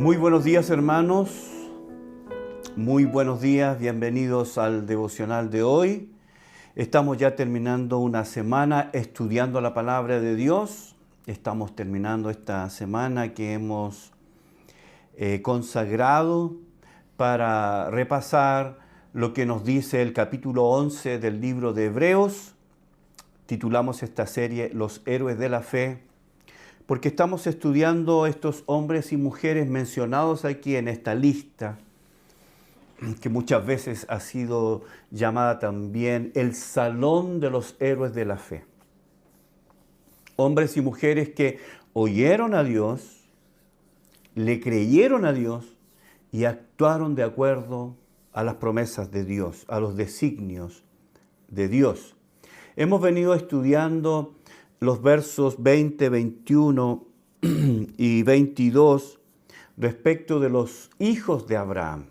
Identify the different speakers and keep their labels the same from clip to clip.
Speaker 1: Muy buenos días, hermanos. Muy buenos días, bienvenidos al devocional de hoy. Estamos ya terminando una semana estudiando la palabra de Dios. Estamos terminando esta semana que hemos consagrado para repasar lo que nos dice el capítulo 11 del libro de Hebreos. Titulamos esta serie Los héroes de la fe, porque estamos estudiando estos hombres y mujeres mencionados aquí en esta lista, que muchas veces ha sido llamada también el Salón de los Héroes de la Fe. Hombres y mujeres que oyeron a Dios, le creyeron a Dios y actuaron de acuerdo a las promesas de Dios, a los designios de Dios. Hemos venido estudiando los versos 20, 21 y 22 respecto de los hijos de Abraham.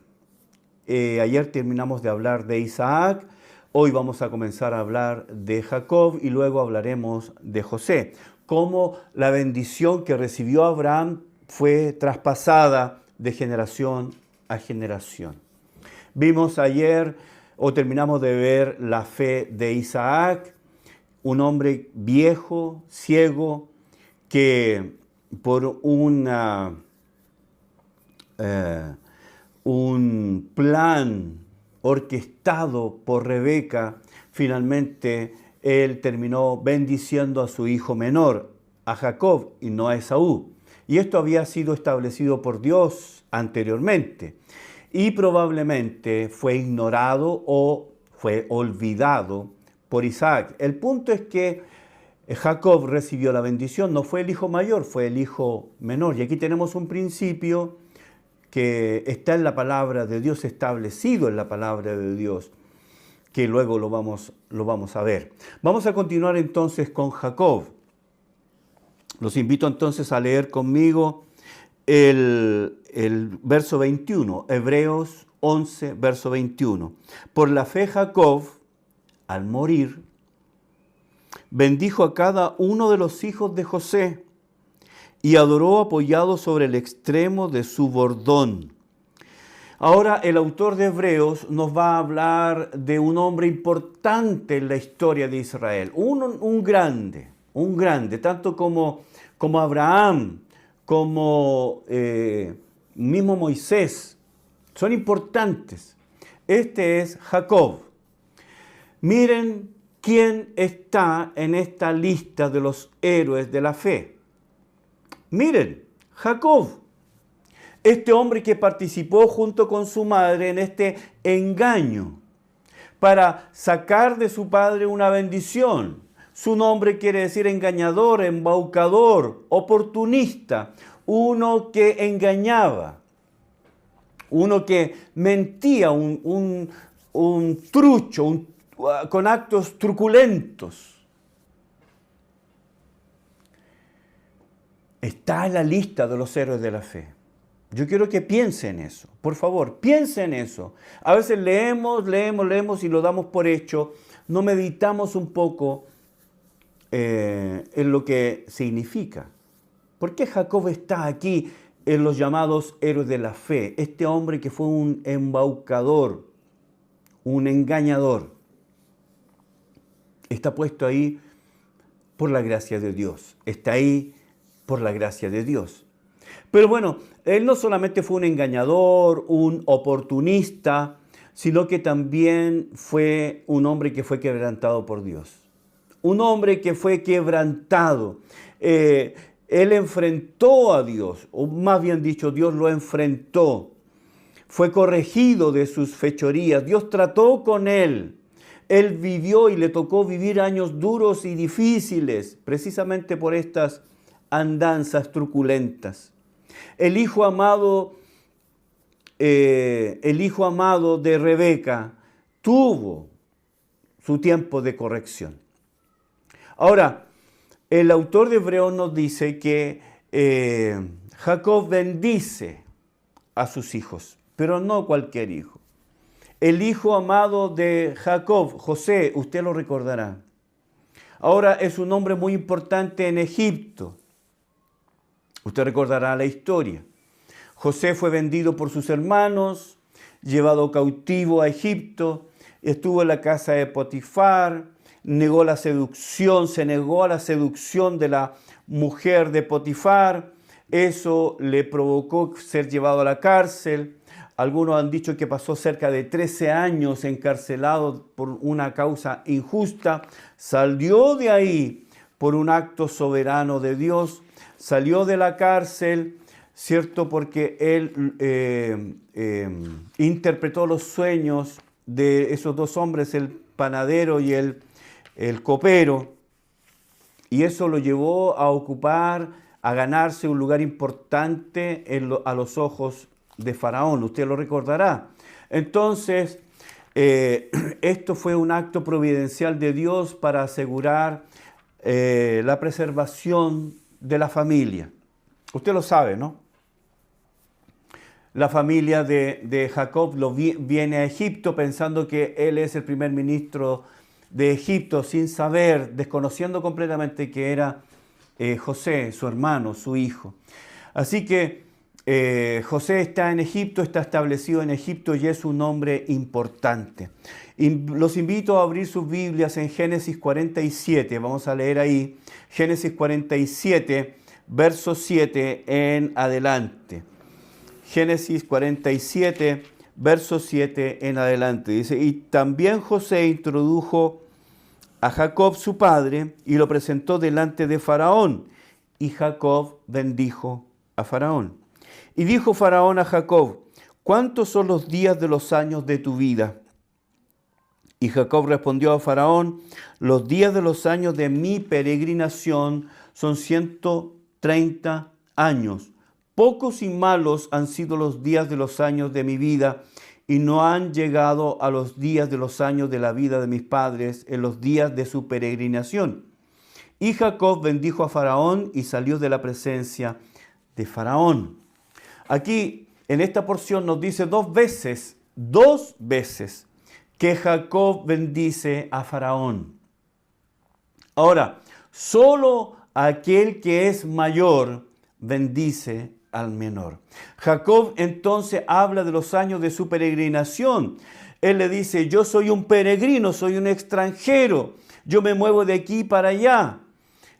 Speaker 1: Ayer terminamos de hablar de Isaac, hoy vamos a comenzar a hablar de Jacob y luego hablaremos de José. Cómo la bendición que recibió Abraham fue traspasada de generación a generación. Vimos ayer, o terminamos de ver, la fe de Isaac, un hombre viejo, ciego, que por un plan orquestado por Rebeca, finalmente él terminó bendiciendo a su hijo menor, a Jacob, y no a Esaú. Y esto había sido establecido por Dios anteriormente. Y probablemente fue ignorado o fue olvidado por Isaac. El punto es que Jacob recibió la bendición, no fue el hijo mayor, fue el hijo menor. Y aquí tenemos un principio que está en la palabra de Dios, establecido en la palabra de Dios, que luego lo vamos a ver. Vamos a continuar entonces con Jacob. Los invito entonces a leer conmigo el verso 21, Hebreos 11, verso 21. Por la fe Jacob, al morir, bendijo a cada uno de los hijos de José y adoró apoyado sobre el extremo de su bordón. Ahora el autor de Hebreos nos va a hablar de un hombre importante en la historia de Israel, un grande, tanto como Abraham, como mismo Moisés, son importantes. Este es Jacob. Miren quién está en esta lista de los héroes de la fe. Miren, Jacob, este hombre que participó junto con su madre en este engaño para sacar de su padre una bendición. Su nombre quiere decir engañador, embaucador, oportunista, uno que engañaba, uno que mentía, un trucho, con actos truculentos. Está en la lista de los héroes de la fe. Yo quiero que piensen en eso. Por favor, piensen en eso. A veces leemos y lo damos por hecho. No meditamos un poco en lo que significa. ¿Por qué Jacob está aquí en los llamados héroes de la fe? Este hombre que fue un embaucador, un engañador, está puesto ahí por la gracia de Dios. Está ahí por la gracia de Dios. Pero bueno, él no solamente fue un engañador, un oportunista, sino que también fue un hombre que fue quebrantado por Dios. Un hombre que fue quebrantado. Él enfrentó a Dios, o más bien dicho, Dios lo enfrentó. Fue corregido de sus fechorías. Dios trató con él. Él vivió y le tocó vivir años duros y difíciles, precisamente por estas andanzas truculentas. El hijo amado de Rebeca tuvo su tiempo de corrección. Ahora, el autor de Hebreos nos dice que Jacob bendice a sus hijos, pero no cualquier hijo. El hijo amado de Jacob, José, usted lo recordará. Ahora es un hombre muy importante en Egipto. Usted recordará la historia. José fue vendido por sus hermanos, llevado cautivo a Egipto, estuvo en la casa de Potifar, se negó a la seducción de la mujer de Potifar. Eso le provocó ser llevado a la cárcel. Algunos han dicho que pasó cerca de 13 años encarcelado por una causa injusta. Salió de ahí por un acto soberano de Dios. Salió de la cárcel, ¿cierto? Porque él interpretó los sueños de esos dos hombres, el panadero y el copero. Y eso lo llevó a ocupar, a ganarse un lugar importante a los ojos de Faraón. Usted lo recordará. Entonces, esto fue un acto providencial de Dios para asegurar la preservación de la familia. Usted lo sabe, ¿no? La familia de Jacob viene a Egipto pensando que él es el primer ministro de Egipto, sin saber, desconociendo completamente que era José, su hermano, su hijo. Así que José está en Egipto, está establecido en Egipto y es un hombre importante. Los invito a abrir sus Biblias en Génesis 47, vamos a leer ahí, Génesis 47, verso 7 en adelante. Génesis 47, verso 7 en adelante. Dice, y también José introdujo a Jacob su padre y lo presentó delante de Faraón. Y Jacob bendijo a Faraón. Y dijo Faraón a Jacob, ¿cuántos son los días de los años de tu vida? Y Jacob respondió a Faraón, los días de los años de mi peregrinación son 130 años. Pocos y malos han sido los días de los años de mi vida, y no han llegado a los días de los años de la vida de mis padres en los días de su peregrinación. Y Jacob bendijo a Faraón y salió de la presencia de Faraón. Aquí, en esta porción nos dice dos veces, que Jacob bendice a Faraón. Ahora, solo aquel que es mayor bendice al menor. Jacob entonces habla de los años de su peregrinación. Él le dice, yo soy un peregrino, soy un extranjero, yo me muevo de aquí para allá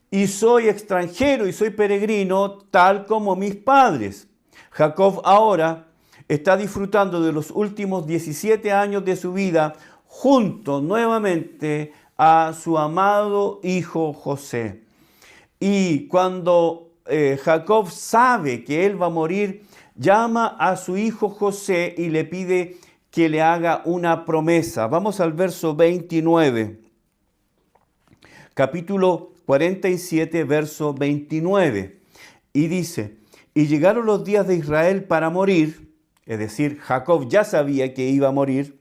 Speaker 1: y soy extranjero y soy peregrino tal como mis padres. Jacob ahora está disfrutando de los últimos 17 años de su vida junto nuevamente a su amado hijo José. Y cuando Jacob sabe que él va a morir, llama a su hijo José y le pide que le haga una promesa. Vamos al verso 29. Capítulo 47, verso 29. Y dice, y llegaron los días de Israel para morir, es decir, Jacob ya sabía que iba a morir.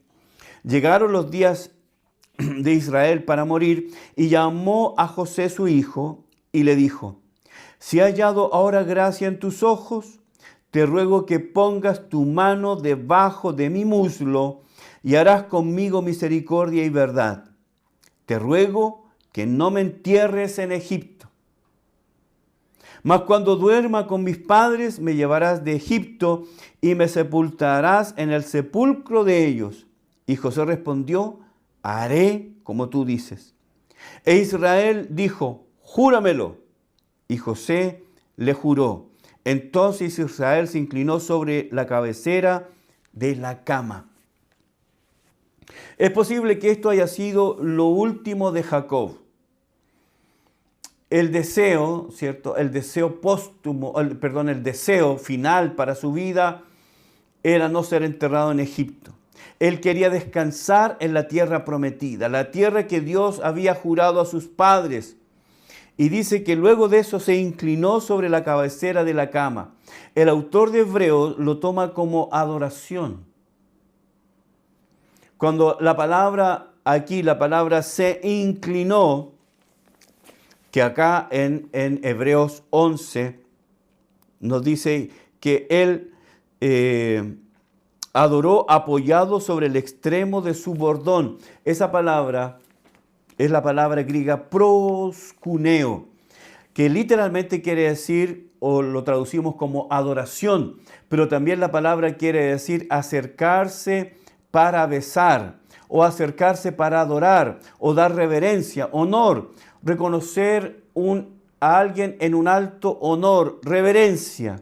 Speaker 1: Llegaron los días de Israel para morir y llamó a José su hijo y le dijo, si he hallado ahora gracia en tus ojos, te ruego que pongas tu mano debajo de mi muslo y harás conmigo misericordia y verdad. Te ruego que no me entierres en Egipto. Mas cuando duerma con mis padres, me llevarás de Egipto y me sepultarás en el sepulcro de ellos. Y José respondió, haré como tú dices. E Israel dijo, júramelo. Y José le juró. Entonces Israel se inclinó sobre la cabecera de la cama. Es posible que esto haya sido lo último de Jacob. El deseo, ¿cierto? El deseo póstumo, el deseo final para su vida era no ser enterrado en Egipto. Él quería descansar en la tierra prometida, la tierra que Dios había jurado a sus padres. Y dice que luego de eso se inclinó sobre la cabecera de la cama. El autor de Hebreos lo toma como adoración. Cuando la palabra se inclinó, que acá en Hebreos 11 nos dice que él adoró apoyado sobre el extremo de su bordón. Esa palabra es la palabra griega proskuneo, que literalmente quiere decir o lo traducimos como adoración, pero también la palabra quiere decir acercarse para besar, o acercarse para adorar, o dar reverencia, honor, reconocer a alguien en un alto honor, reverencia.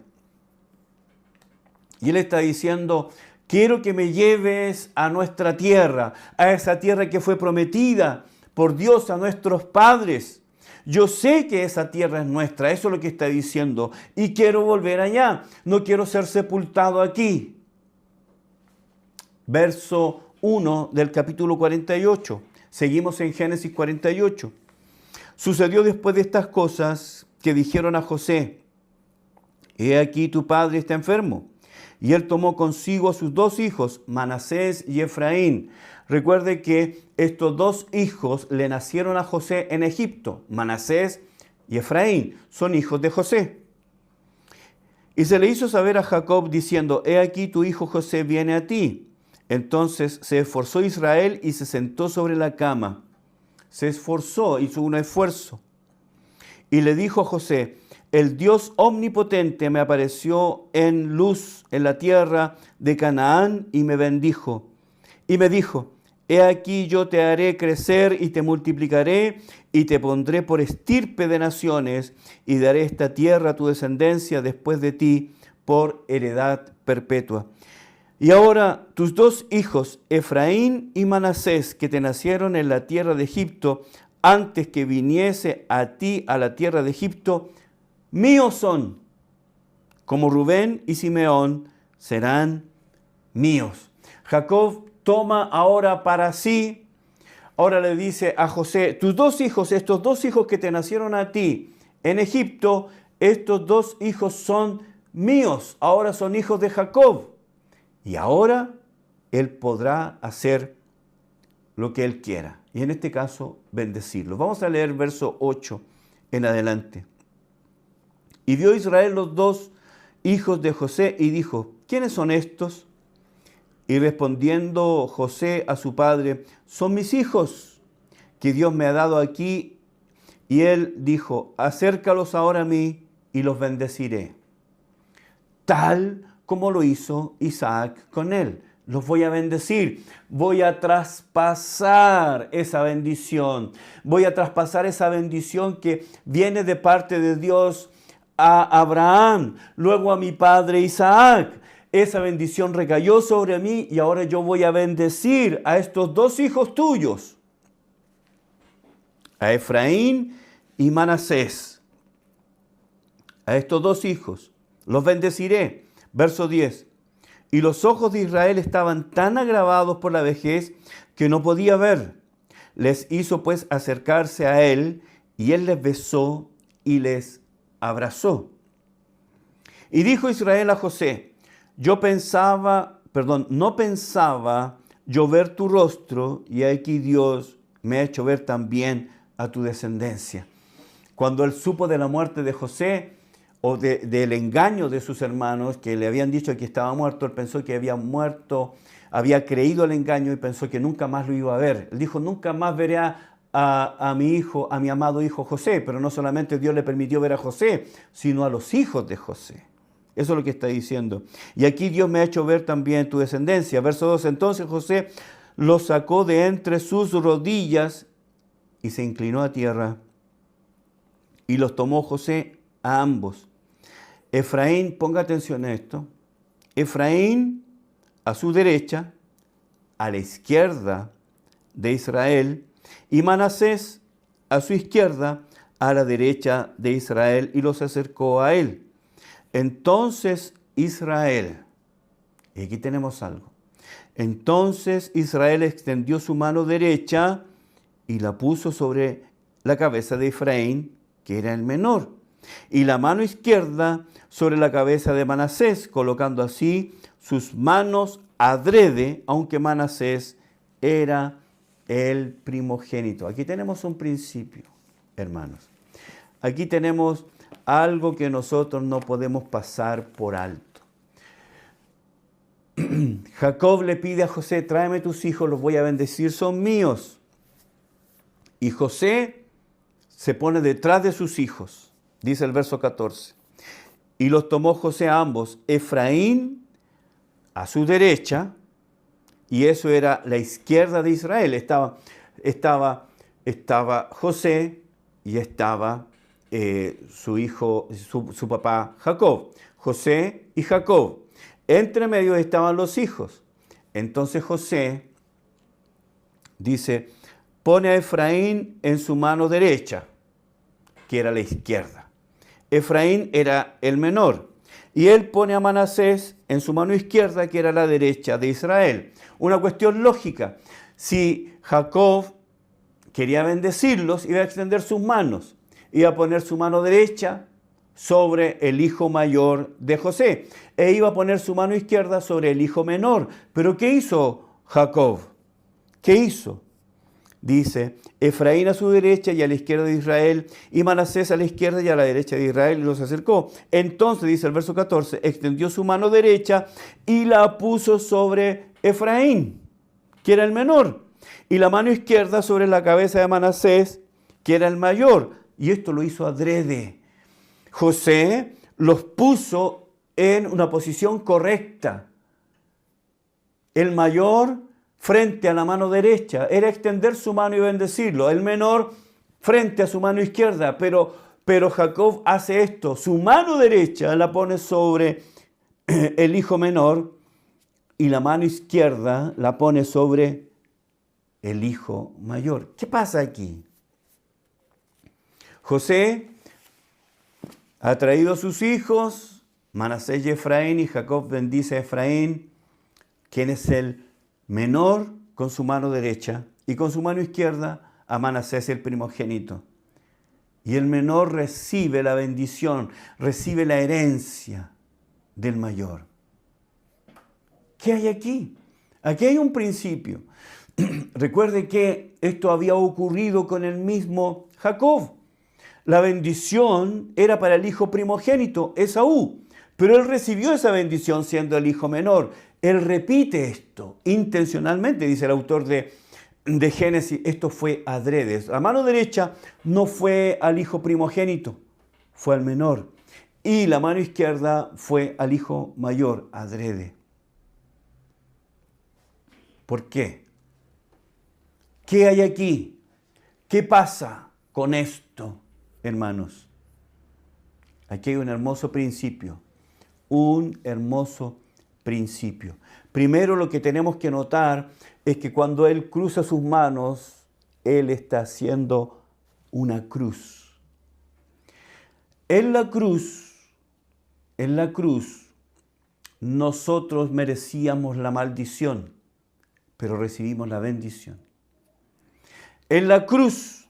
Speaker 1: Y él está diciendo, quiero que me lleves a nuestra tierra, a esa tierra que fue prometida por Dios a nuestros padres. Yo sé que esa tierra es nuestra, eso es lo que está diciendo, y quiero volver allá, no quiero ser sepultado aquí. Verso 1 del capítulo 48, seguimos en Génesis 48. Sucedió después de estas cosas que dijeron a José, he aquí tu padre está enfermo. Y él tomó consigo a sus dos hijos, Manasés y Efraín. Recuerde que estos dos hijos le nacieron a José en Egipto. Manasés y Efraín son hijos de José. Y se le hizo saber a Jacob diciendo, he aquí tu hijo José viene a ti. Entonces se esforzó Israel y se sentó sobre la cama. Se esforzó, hizo un esfuerzo. Y le dijo a José, el Dios omnipotente me apareció en luz en la tierra de Canaán y me bendijo. Y me dijo, he aquí yo te haré crecer y te multiplicaré y te pondré por estirpe de naciones y daré esta tierra a tu descendencia después de ti por heredad perpetua. Y ahora tus dos hijos, Efraín y Manasés, que te nacieron en la tierra de Egipto, antes que viniese a ti a la tierra de Egipto, míos son, como Rubén y Simeón serán míos. Jacob toma ahora para sí, ahora le dice a José, tus dos hijos, estos dos hijos que te nacieron a ti en Egipto, estos dos hijos son míos, ahora son hijos de Jacob. Y ahora él podrá hacer lo que él quiera. Y en este caso, bendecirlos. Vamos a leer verso 8 en adelante. Y vio Israel los dos hijos de José y dijo, ¿quiénes son estos? Y respondiendo José a su padre, son mis hijos que Dios me ha dado aquí. Y él dijo, acércalos ahora a mí y los bendeciré. Tal como lo hizo Isaac con él. Los voy a bendecir, voy a traspasar esa bendición. Voy a traspasar esa bendición que viene de parte de Dios a Abraham, luego a mi padre Isaac. Esa bendición recayó sobre mí y ahora yo voy a bendecir a estos dos hijos tuyos, a Efraín y Manasés. A estos dos hijos los bendeciré. Verso 10. Y los ojos de Israel estaban tan agravados por la vejez que no podía ver. Les hizo pues acercarse a él y él les besó y les abrazó. Y dijo Israel a José, no pensaba yo ver tu rostro y aquí Dios me ha hecho ver también a tu descendencia. Cuando él supo de la muerte de José, o del engaño de sus hermanos que le habían dicho que estaba muerto, él pensó que había muerto, había creído el engaño y pensó que nunca más lo iba a ver. Él dijo, nunca más veré a mi hijo, a mi amado hijo José, pero no solamente Dios le permitió ver a José, sino a los hijos de José. Eso es lo que está diciendo. Y aquí Dios me ha hecho ver también tu descendencia. Verso 2, entonces José los sacó de entre sus rodillas y se inclinó a tierra y los tomó José a ambos. Efraín, ponga atención a esto, Efraín a su derecha, a la izquierda de Israel, y Manasés a su izquierda, a la derecha de Israel, y los acercó a él. Entonces Israel, y aquí tenemos algo, entonces Israel extendió su mano derecha y la puso sobre la cabeza de Efraín, que era el menor, y la mano izquierda sobre la cabeza de Manasés, colocando así sus manos adrede, aunque Manasés era el primogénito. Aquí tenemos un principio, hermanos. Aquí tenemos algo que nosotros no podemos pasar por alto. Jacob le pide a José, tráeme tus hijos, los voy a bendecir, son míos. Y José se pone detrás de sus hijos. Dice el verso 14, y los tomó José a ambos, Efraín a su derecha, y eso era la izquierda de Israel. Estaba José y estaba su hijo, su papá Jacob. José y Jacob. Entre medio estaban los hijos. Entonces José dice, pone a Efraín en su mano derecha, que era la izquierda. Efraín era el menor. Y él pone a Manasés en su mano izquierda, que era la derecha de Israel. Una cuestión lógica. Si Jacob quería bendecirlos, iba a extender sus manos. Iba a poner su mano derecha sobre el hijo mayor de José. E iba a poner su mano izquierda sobre el hijo menor. Pero ¿qué hizo Jacob? ¿Qué hizo? Dice, Efraín a su derecha y a la izquierda de Israel, y Manasés a la izquierda y a la derecha de Israel, y los acercó. Entonces, dice el verso 14, extendió su mano derecha y la puso sobre Efraín, que era el menor, y la mano izquierda sobre la cabeza de Manasés, que era el mayor. Y esto lo hizo adrede. José los puso en una posición correcta. El mayor frente a la mano derecha, era extender su mano y bendecirlo. El menor frente a su mano izquierda, pero Jacob hace esto. Su mano derecha la pone sobre el hijo menor y la mano izquierda la pone sobre el hijo mayor. ¿Qué pasa aquí? José ha traído a sus hijos, Manasés y Efraín, y Jacob bendice a Efraín, quien es el menor, con su mano derecha, y con su mano izquierda a Manasés, el primogénito. Y el menor recibe la bendición, recibe la herencia del mayor. ¿Qué hay aquí? Aquí hay un principio. Recuerde que esto había ocurrido con el mismo Jacob. La bendición era para el hijo primogénito, Esaú, pero él recibió esa bendición siendo el hijo menor. Él repite esto intencionalmente, dice el autor de Génesis, esto fue adrede. La mano derecha no fue al hijo primogénito, fue al menor. Y la mano izquierda fue al hijo mayor, adrede. ¿Por qué? ¿Qué hay aquí? ¿Qué pasa con esto, hermanos? Aquí hay un hermoso principio. Un hermoso principio. Primero, lo que tenemos que notar es que cuando Él cruza sus manos, Él está haciendo una cruz. En la cruz, nosotros merecíamos la maldición, pero recibimos la bendición. En la cruz,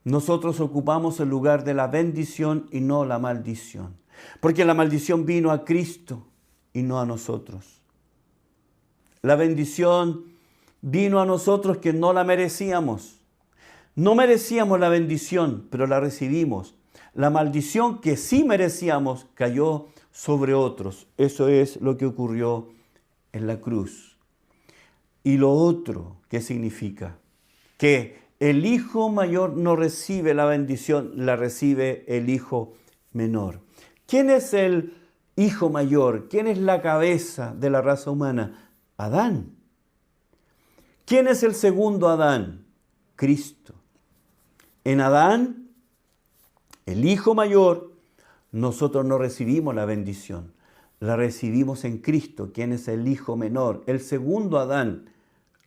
Speaker 1: nosotros ocupamos el lugar de la bendición y no la maldición. Porque la maldición vino a Cristo y no a nosotros. La bendición vino a nosotros que no la merecíamos. No merecíamos la bendición, pero la recibimos. La maldición que sí merecíamos cayó sobre otros. Eso es lo que ocurrió en la cruz. Y lo otro, ¿qué significa? Que el hijo mayor no recibe la bendición, la recibe el hijo menor. ¿Quién es el hijo mayor? ¿Quién es la cabeza de la raza humana? Adán. ¿Quién es el segundo Adán? Cristo. En Adán, el hijo mayor, nosotros no recibimos la bendición. La recibimos en Cristo, quien es el hijo menor. El segundo Adán,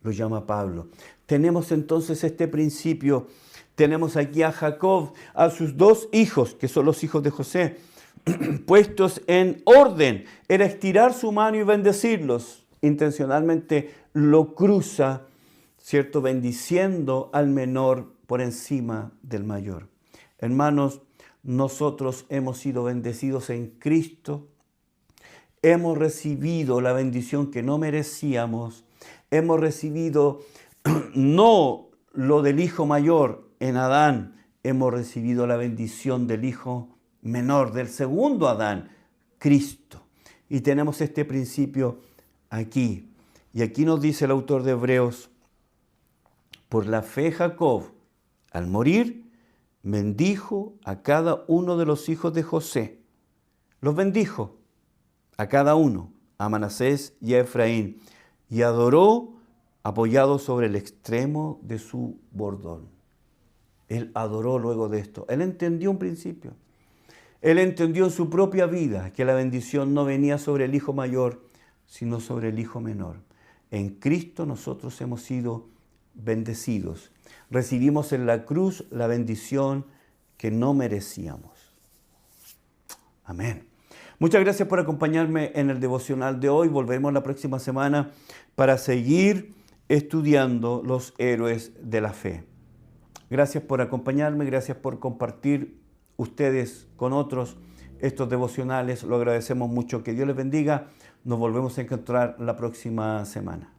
Speaker 1: lo llama Pablo. Tenemos entonces este principio. Tenemos aquí a Jacob, a sus dos hijos, que son los hijos de José, puestos en orden. Era estirar su mano y bendecirlos. Intencionalmente lo cruza, ¿cierto? Bendiciendo al menor por encima del mayor. Hermanos, nosotros hemos sido bendecidos en Cristo. Hemos recibido la bendición que no merecíamos. Hemos recibido no lo del hijo mayor en Adán. Hemos recibido la bendición del hijo menor, del segundo Adán, Cristo. Y tenemos este principio aquí. Y aquí nos dice el autor de Hebreos, por la fe Jacob, al morir, bendijo a cada uno de los hijos de José. Los bendijo a cada uno, a Manasés y a Efraín, y adoró apoyado sobre el extremo de su bordón. Él adoró luego de esto. Él entendió un principio. Él entendió en su propia vida que la bendición no venía sobre el hijo mayor, sino sobre el hijo menor. En Cristo nosotros hemos sido bendecidos. Recibimos en la cruz la bendición que no merecíamos. Amén. Muchas gracias por acompañarme en el devocional de hoy. Volveremos la próxima semana para seguir estudiando los héroes de la fe. Gracias por acompañarme, gracias por compartir ustedes con otros estos devocionales. Lo agradecemos mucho. Que Dios les bendiga. Nos volvemos a encontrar la próxima semana.